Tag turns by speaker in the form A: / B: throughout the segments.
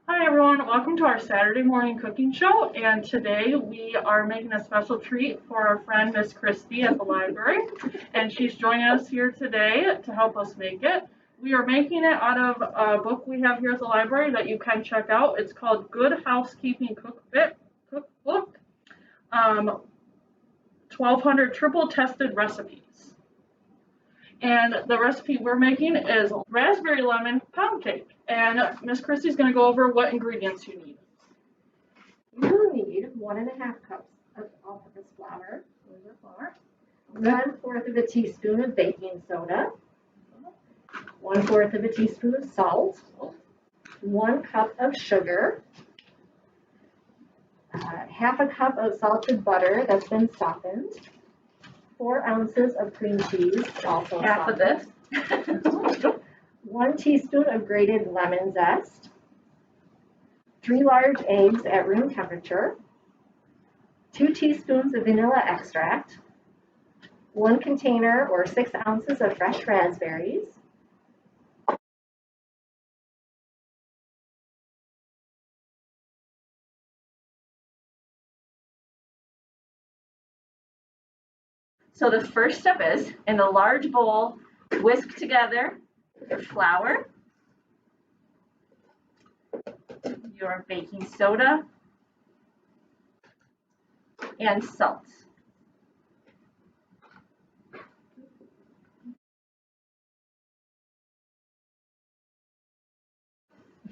A: Hi everyone, welcome to our Saturday morning cooking show, and today we are making a special treat for our friend Miss Christy at the library, and she's joining us here today to help us make it. We are making it out of a book we have here at the library that you can check out. It's called Good Housekeeping Cookbook, 1200 triple tested recipes. And the recipe we're making is raspberry lemon pound cake. And Miss Christy's going to go over what ingredients you need.
B: You will need 1.5 cups of all-purpose flour, 1/4 of a teaspoon of baking soda, 1/4 of a teaspoon of salt, 1 cup of sugar, 1/2 cup of salted butter that's been softened, 4 ounces of cream cheese, also
A: Half
B: softened,
A: of this.
B: 1 teaspoon of grated lemon zest, 3 large eggs at room temperature, 2 teaspoons of vanilla extract, 1 container or 6 ounces of fresh raspberries,
C: So the first step is, in a large bowl, whisk together your flour, your baking soda, and salt.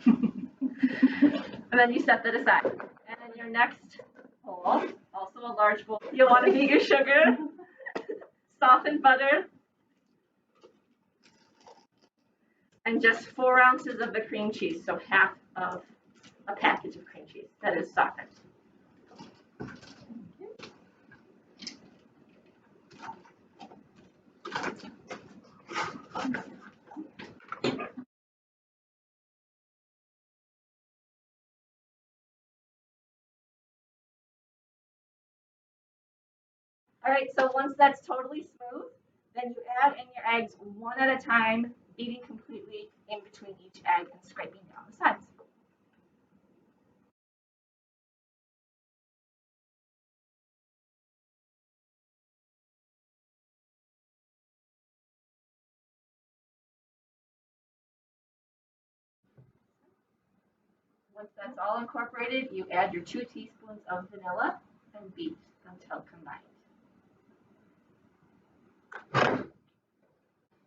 C: And then you set that aside. And then your next bowl, also a large bowl, you'll want to beat your sugar, softened butter, and just 4 ounces of the cream cheese, so half of a package of cream cheese that is softened. All right, so once that's totally smooth, then you add in your eggs one at a time, beating completely in between each egg and scraping down the sides. Once that's all incorporated, you add your 2 teaspoons of vanilla and beat until combined.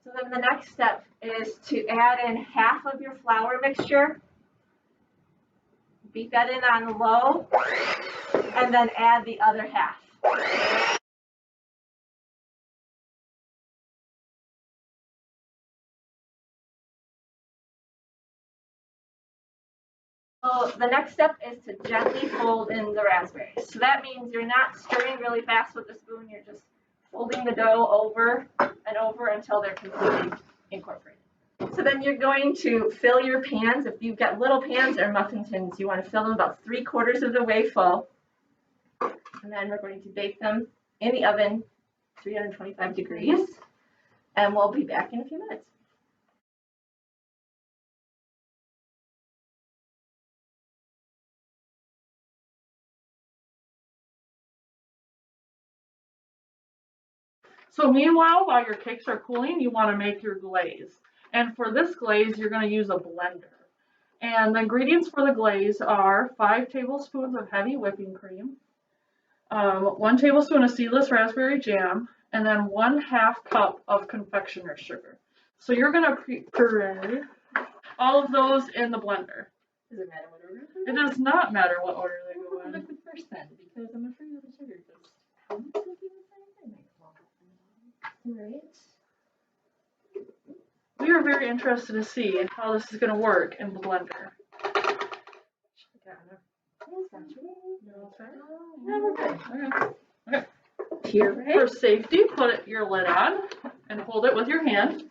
C: So then the next step is to add in half of your flour mixture, beat that in on low, and then add the other half. So the next step is to gently fold in the raspberries. So that means you're not stirring really fast with the spoon, you're just folding the dough over and over until they're completely incorporated. So then you're going to fill your pans. If you've got little pans or muffin tins, you want to fill them about 3/4 of the way full. And then we're going to bake them in the oven, 325 degrees. And we'll be back in a few minutes.
A: So meanwhile, while your cakes are cooling, you want to make your glaze. And for this glaze, you're going to use a blender. And the ingredients for the glaze are 5 tablespoons of heavy whipping cream, 1 tablespoon of seedless raspberry jam, and then 1/2 cup of confectioner's sugar. So you're going to puree all of those in the blender.
B: does it matter what order?
A: It does not matter what order they go in.
B: Liquid first then, because I'm afraid of the sugar. I'm thinking the same thing. Right.
A: We are very interested to see how this is going to work in the blender. Okay.
B: Puree.
A: For safety, put your lid on and hold it with your hand.